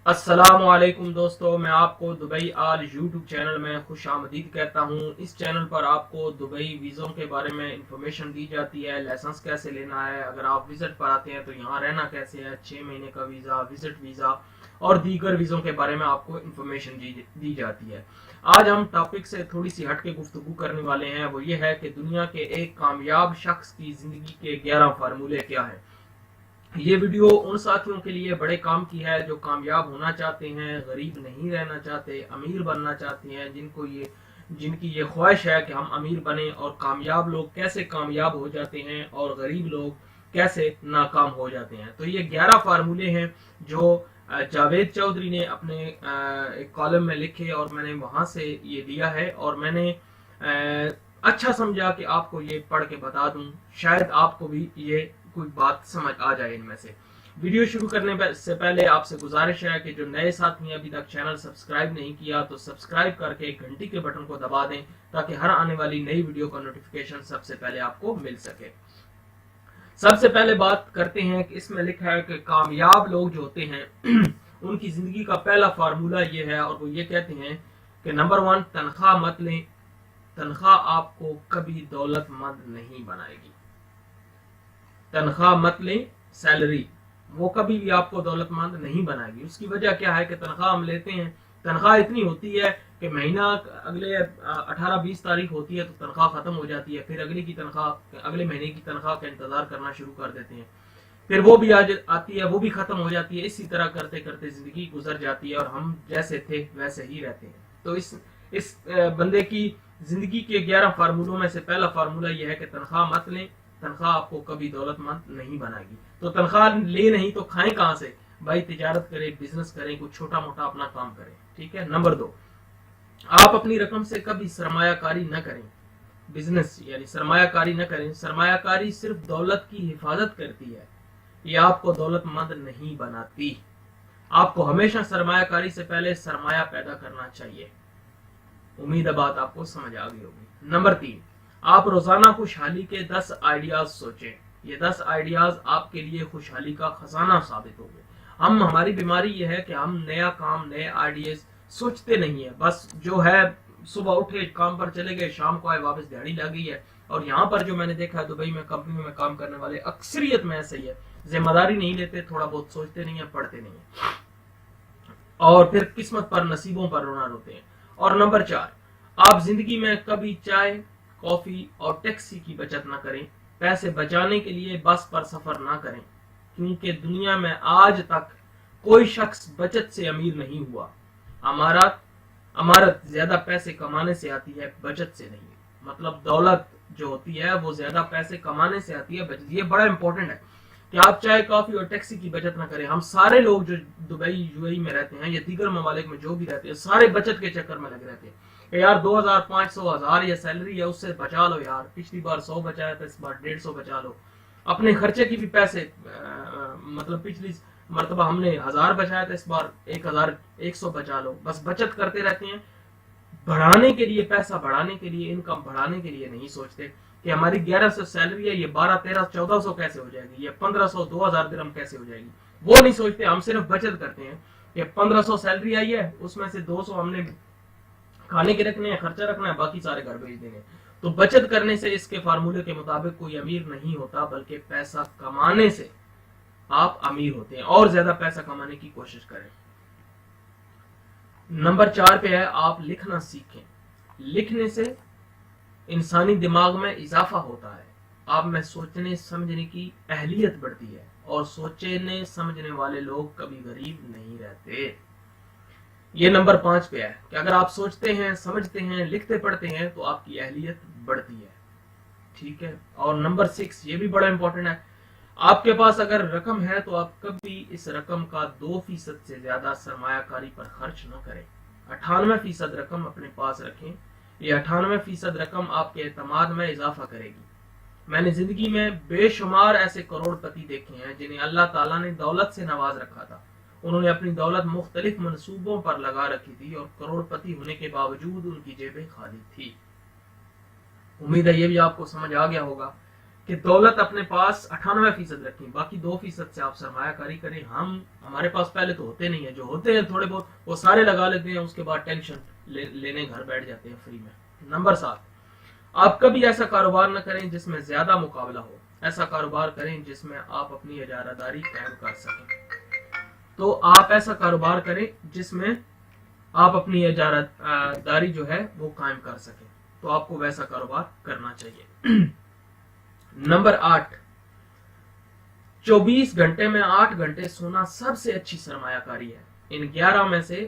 अस्सलामु अलैकुम दोस्तों, मैं आपको दुबई आल यूट्यूब चैनल में खुश आमदीद कहता हूँ। इस चैनल पर आपको दुबई वीज़ों के बारे में इंफॉर्मेशन दी जाती है। लाइसेंस कैसे लेना है, अगर आप विजिट पर आते हैं तो यहाँ रहना कैसे है, 6 महीने का वीज़ा, विजिट वीज़ा और दीगर वीज़ों के बारे में आपको इंफॉर्मेशन दी जाती है। आज हम टॉपिक से थोड़ी सी हट के गुफ्तगू करने वाले हैं। वो ये है कि दुनिया के एक कामयाब शख्स की ज़िंदगी के 11 फार्मूले क्या है। ये वीडियो उन साथियों के लिए बड़े काम की है जो कामयाब होना चाहते हैं, गरीब नहीं रहना चाहते, अमीर बनना चाहते हैं, जिनकी ये ख्वाहिश है कि हम अमीर बने। और कामयाब लोग कैसे कामयाब हो जाते हैं और गरीब लोग कैसे नाकाम हो जाते हैं। तो ये 11 फार्मूले हैं जो जावेद चौधरी ने अपने एक कॉलम में लिखे और मैंने वहां से ये लिया है और मैंने अच्छा समझा कि आपको ये पढ़ के बता दूं, शायद आपको भी ये कोई बात समझ आ जाए इनमें से। वीडियो शुरू करने से पहले आपसे गुजारिश है कि जो नए साथी अभी तक चैनल सब्सक्राइब नहीं किया तो सब्सक्राइब करके घंटी के बटन को दबा दें ताकि हर आने वाली नई वीडियो का नोटिफिकेशन सबसे पहले आपको मिल सके। सबसे पहले बात करते हैं कि इसमें लिखा है कि कामयाब लोग जो होते हैं उनकी जिंदगी का पहला फार्मूला ये है और वो ये कहते हैं कि नंबर 1, तनख्वाह मत लें। तनख्वाह आपको कभी दौलतमंद नहीं बनाएगी। तनख्वाह मत लें, सैलरी वो कभी भी आपको दौलतमंद नहीं बनाएगी। उसकी वजह क्या है कि तनख्वाह हम लेते हैं, तनख्वाह इतनी होती है कि महीना अगले 18-20 तारीख होती है तो तनख्वाह खत्म हो जाती है, फिर अगले महीने की तनख्वाह का इंतजार करना शुरू कर देते हैं, फिर वो भी आज आती है, वो भी खत्म हो जाती है। इसी तरह करते करते जिंदगी गुजर जाती है और हम जैसे थे वैसे ही रहते हैं। तो इस बंदे की जिंदगी के 11 फार्मूलों में से पहला फार्मूला यह है कि तनख्वाह मत लें। तनख्वाह आपको कभी दौलतमंद नहीं बनाएगी। तो तनख्वाह ले नहीं तो खाएं कहां से भाई? तिजारत करें, बिजनेस करें, कुछ छोटा मोटा अपना काम करें, ठीक है। नंबर 2, आप अपनी रकम से कभी सरमायाकारी न करें। बिजनेस यानी सरमायाकारी न करें। सरमायाकारी सिर्फ दौलत की हिफाजत करती है, ये आपको दौलतमंद नहीं बनाती। आपको हमेशा सरमायाकारी से पहले सरमाया पैदा करना चाहिए। उम्मीद है बात आपको समझ आ गई होगी। नंबर 3, आप रोजाना खुशहाली के 10 आइडियाज सोचें। ये 10 आइडियाज आपके लिए खुशहाली का खजाना साबित होंगे। हमारी बीमारी यह है कि हम नया काम, नए आइडियाज सोचते नहीं है। बस जो है सुबह उठे, काम पर चले गए, शाम को आए, वापस दिहाड़ी लग गई है। और यहाँ पर जो मैंने देखा है दुबई में कंपनियों में काम करने वाले अक्सरियत में ऐसे ही है, जिम्मेदारी नहीं लेते, थोड़ा बहुत सोचते नहीं है, पढ़ते नहीं है और फिर किस्मत पर, नसीबों पर रोना रोते हैं। और नंबर 4, आप जिंदगी में कभी चाय, कॉफी और टैक्सी की बचत न करें। पैसे बचाने के लिए बस पर सफर ना करें, क्योंकि दुनिया में आज तक कोई शख्स बचत से अमीर नहीं हुआ। अमारत ज्यादा पैसे कमाने से आती है, बचत से नहीं। मतलब दौलत जो होती है वो ज्यादा पैसे कमाने से आती है, बचत। ये बड़ा इंपॉर्टेंट है कि आप चाय, कॉफी और टैक्सी की बचत ना करें। हम सारे लोग जो दुबई, यूएई में रहते हैं या दीगर ममालिक में जो भी रहते हैं, सारे बचत के चक्कर में लगे रहते हैं कि यार 2500, 1000 या सैलरी है, उससे बचा लो यार। पिछली बार 100 बचाया था, इस बार 150 बचा लो। अपने खर्चे की भी पैसे मतलब पिछली मरतबा हमने 1000 बचाया था, इस बार 1100 बचा लो। बस बचत करते रहते हैं, बढ़ाने के लिए, पैसा बढ़ाने के लिए, इनकम बढ़ाने के लिए नहीं सोचते कि हमारी 1100 सैलरी है, ये 12, 13, 1400 कैसे हो जाएगी, ये 1500, 2000 दिरहम कैसे हो जाएगी। वो नहीं सोचते। हम सिर्फ बचत करते हैं कि 1500 सैलरी आई है, उसमें से 200 हमने खाने के रखने हैं, खर्चा रखना है, बाकी सारे घर भेज देंगे। तो बचत करने से, इसके फार्मूले के मुताबिक, कोई अमीर नहीं होता, बल्कि पैसा कमाने से आप अमीर होते हैं। और ज्यादा पैसा कमाने की कोशिश करें। नंबर 4 पे है, आप लिखना सीखें। लिखने से इंसानी दिमाग में इजाफा होता है, आप में सोचने समझने की अहलियत बढ़ती है और सोचने समझने वाले लोग कभी गरीब नहीं रहते। ये नंबर 5 पे है कि अगर आप सोचते हैं, समझते हैं, लिखते पढ़ते हैं तो आपकी अहलियत बढ़ती है, ठीक है। और नंबर 6, ये भी बड़ा इंपॉर्टेंट है, आपके पास अगर रकम है तो आप कभी इस रकम का 2% से ज्यादा सरमायाकारी पर खर्च न करें। 98% रकम अपने पास रखें। ये 98% रकम आपके एतमाद में इजाफा करेगी। मैंने जिंदगी में बेशुमार ऐसे करोड़पति देखे हैं जिन्हें अल्लाह ताला ने दौलत से नवाज रखा था। उन्होंने अपनी दौलत मुख्तलिफ मंसूबों पर लगा रखी थी और करोड़पति होने के बावजूद उनकी जेबें खाली थी। उम्मीद है ये भी आपको समझ आ गया होगा کہ دولت اپنے پاس 98% رکھیں، باقی 2% سے آپ سرمایہ کاری کریں. ہمارے پاس پہلے تو ہوتے نہیں ہیں، جو ہوتے ہیں تھوڑے بہت وہ سارے لگا لیتے ہیں، اس کے بعد ٹینشن لینے گھر بیٹھ جاتے ہیں فری میں. نمبر 7، آپ کبھی ایسا کاروبار نہ کریں جس میں زیادہ مقابلہ ہو. ایسا کاروبار کریں جس میں آپ اپنی اجارہ داری قائم کر سکیں. تو آپ ایسا کاروبار کریں جس میں آپ اپنی اجارہ داری جو ہے وہ قائم کر سکیں، تو آپ کو ویسا کاروبار کرنا چاہیے. نمبر 8، 24 گھنٹے میں 8 گھنٹے سونا سب سے اچھی سرمایہ کاری ہے. ان 11 میں سے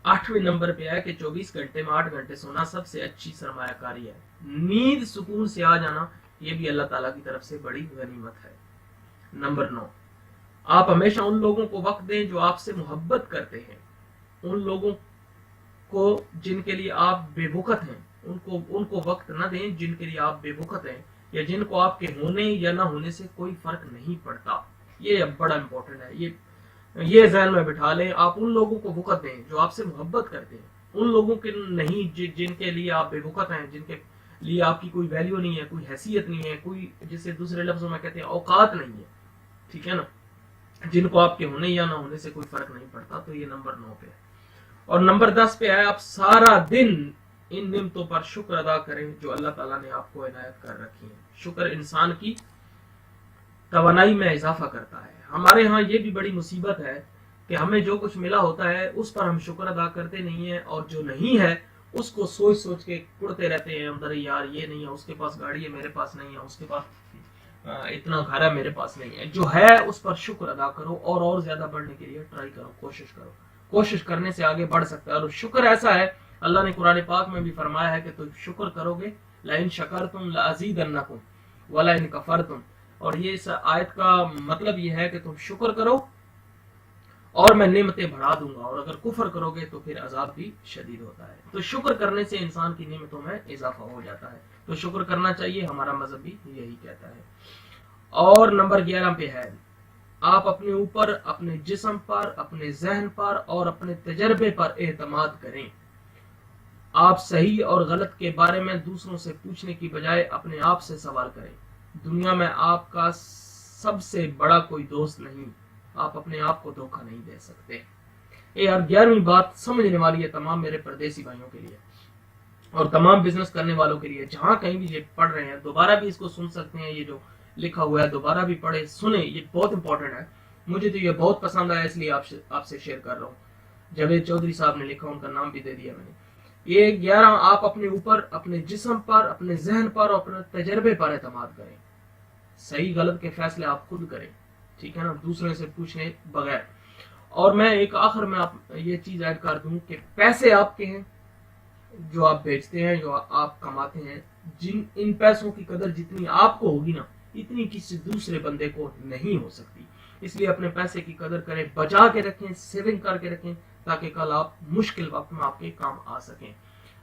8ویں نمبر پہ ہے کہ 24 گھنٹے میں 8 گھنٹے سونا سب سے اچھی سرمایہ کاری ہے. نیند سکون سے آ جانا یہ بھی اللہ تعالیٰ کی طرف سے بڑی غنیمت ہے. نمبر 9، آپ ہمیشہ ان لوگوں کو وقت دیں جو آپ سے محبت کرتے ہیں. ان لوگوں کو جن کے لیے آپ بے وقت ہیں ان کو وقت نہ دیں جن کے لیے آپ بے وقت ہیں، یا جن کو آپ کے ہونے یا نہ ہونے سے کوئی فرق نہیں پڑتا. یہ بڑا امپورٹنٹ ہے، یہ ذہن میں بٹھا لیں. آپ ان لوگوں کو وقت دیں جو آپ سے محبت کرتے ہیں، ان لوگوں کے نہیں جن کے لیے آپ بے وقت ہیں، جن کے لیے آپ کی کوئی ویلیو نہیں ہے، کوئی حیثیت نہیں ہے، کوئی جسے دوسرے لفظوں میں کہتے ہیں اوقات نہیں ہے. ٹھیک ہے نا، جن کو آپ کے ہونے یا نہ ہونے سے کوئی فرق نہیں پڑتا. تو یہ نمبر 9 پہ ہے. اور نمبر 10 پہ ہے، آپ سارا دن ان نعمتوں پر شکر ادا کریں جو اللہ تعالیٰ نے آپ کو عنایت کر رکھی ہیں. شکر انسان کی توانائی میں اضافہ کرتا ہے. ہمارے ہاں یہ بھی بڑی مصیبت ہے کہ ہمیں جو کچھ ملا ہوتا ہے اس پر ہم شکر ادا کرتے نہیں ہیں، اور جو نہیں ہے اس کو سوچ سوچ کے کڑتے رہتے ہیں اندر، یار یہ نہیں ہے، اس کے پاس گاڑی ہے میرے پاس نہیں ہے، اس کے پاس اتنا گھر ہے میرے پاس نہیں ہے. جو ہے اس پر شکر ادا کرو، اور زیادہ بڑھنے کے لیے ٹرائی کرو، کوشش کرو. کوشش کرنے سے آگے بڑھ سکتا ہے. اور شکر ایسا ہے، اللہ نے قرآن پاک میں بھی فرمایا ہے کہ تم شکر کرو گے، لئن شکرتم لازیدنکم ولئن کفرتم. اور یہ اس آیت کا مطلب یہ ہے کہ تم شکر کرو اور میں نعمتیں بڑھا دوں گا، اور اگر کفر کرو گے تو پھر عذاب بھی شدید ہوتا ہے. تو شکر کرنے سے انسان کی نعمتوں میں اضافہ ہو جاتا ہے. تو شکر کرنا چاہیے، ہمارا مذہب بھی یہی کہتا ہے. اور نمبر 11 پہ ہے، آپ اپنے اوپر، اپنے جسم پر، اپنے ذہن پر اور اپنے تجربے پر اعتماد کریں. آپ صحیح اور غلط کے بارے میں دوسروں سے پوچھنے کی بجائے اپنے آپ سے سوال کریں. دنیا میں آپ کا سب سے بڑا کوئی دوست نہیں. آپ اپنے آپ کو دھوکہ نہیں دے سکتے. یہ 11ویں بات سمجھنے والی ہے تمام میرے پردیسی بھائیوں کے لیے اور تمام بزنس کرنے والوں کے لیے. جہاں کہیں بھی یہ پڑھ رہے ہیں دوبارہ بھی اس کو سن سکتے ہیں، یہ جو لکھا ہوا ہے دوبارہ بھی پڑھیں سنیں، یہ بہت امپورٹنٹ ہے. مجھے تو یہ بہت پسند آیا، اس لیے آپ سے شیئر کر رہا ہوں. جاوید چودھری صاحب نے لکھا، ان کا نام بھی دے دیا میں نے. یہ 11، آپ اپنے اوپر، اپنے جسم پر، اپنے ذہن پر اور اپنے تجربے پر اعتماد کریں. صحیح غلط کے فیصلے آپ خود کریں. ٹھیک ہے نا، دوسرے سے پوچھنے بغیر. اور میں ایک آخر میں یہ چیز ایڈ کر دوں کہ پیسے آپ کے ہیں جو آپ بیچتے ہیں، جو آپ کماتے ہیں. ان پیسوں کی قدر جتنی آپ کو ہوگی نا، اتنی کسی دوسرے بندے کو نہیں ہو سکتی. اس لیے اپنے پیسے کی قدر کریں، بچا کے رکھیں، سیونگ کر کے رکھیں، تاکہ کل آپ مشکل وقت میں آپ کے کام آ سکیں.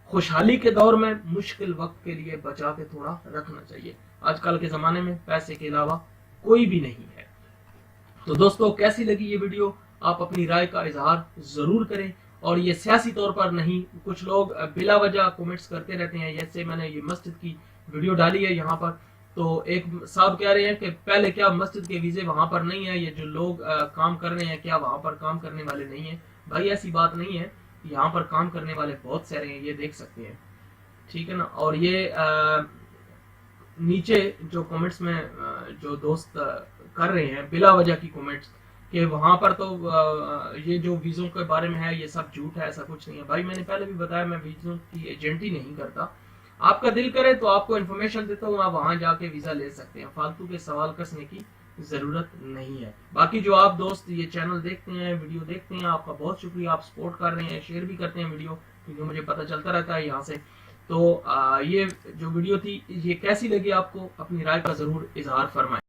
خوشحالی کے دور میں مشکل وقت کے لیے بچا کے تھوڑا رکھنا چاہیے. آج کل کے زمانے میں پیسے کے علاوہ کوئی بھی نہیں ہے. تو دوستو، کیسی لگی یہ ویڈیو؟ آپ اپنی رائے کا اظہار ضرور کریں. اور یہ سیاسی طور پر نہیں، کچھ لوگ بلا وجہ کومنٹس کرتے رہتے ہیں. جیسے میں نے یہ مسجد کی ویڈیو ڈالی ہے یہاں پر، تو ایک صاحب کہہ رہے ہیں کہ پہلے کیا مسجد کے ویزے وہاں پر نہیں ہے؟ یہ جو لوگ کام کر رہے ہیں کیا وہاں پر کام کرنے والے نہیں ہیں؟ بھائی ایسی بات نہیں ہے، یہاں پر کام کرنے والے بہت سارے ہیں، یہ دیکھ سکتے ہیں. ٹھیک ہے نا. اور یہ نیچے جو کومنٹس میں جو دوست کر رہے ہیں بلا وجہ کی کومنٹس کہ وہاں پر تو یہ جو ویزوں کے بارے میں ہے یہ سب جھوٹ ہے، ایسا کچھ نہیں ہے. بھائی میں نے پہلے بھی بتایا میں ویزوں کی ایجنٹی نہیں کرتا. آپ کا دل کرے تو آپ کو انفارمیشن دیتا ہوں، آپ وہاں جا کے ویزا لے سکتے ہیں. فالتو کے سوال کسنے کی ضرورت نہیں ہے. باقی جو آپ دوست یہ چینل دیکھتے ہیں، ویڈیو دیکھتے ہیں، آپ کا بہت شکریہ. آپ سپورٹ کر رہے ہیں، شیئر بھی کرتے ہیں ویڈیو، کیونکہ مجھے پتہ چلتا رہتا ہے یہاں سے. تو یہ جو ویڈیو تھی یہ کیسی لگی آپ کو؟ اپنی رائے کا ضرور اظہار فرمائیں.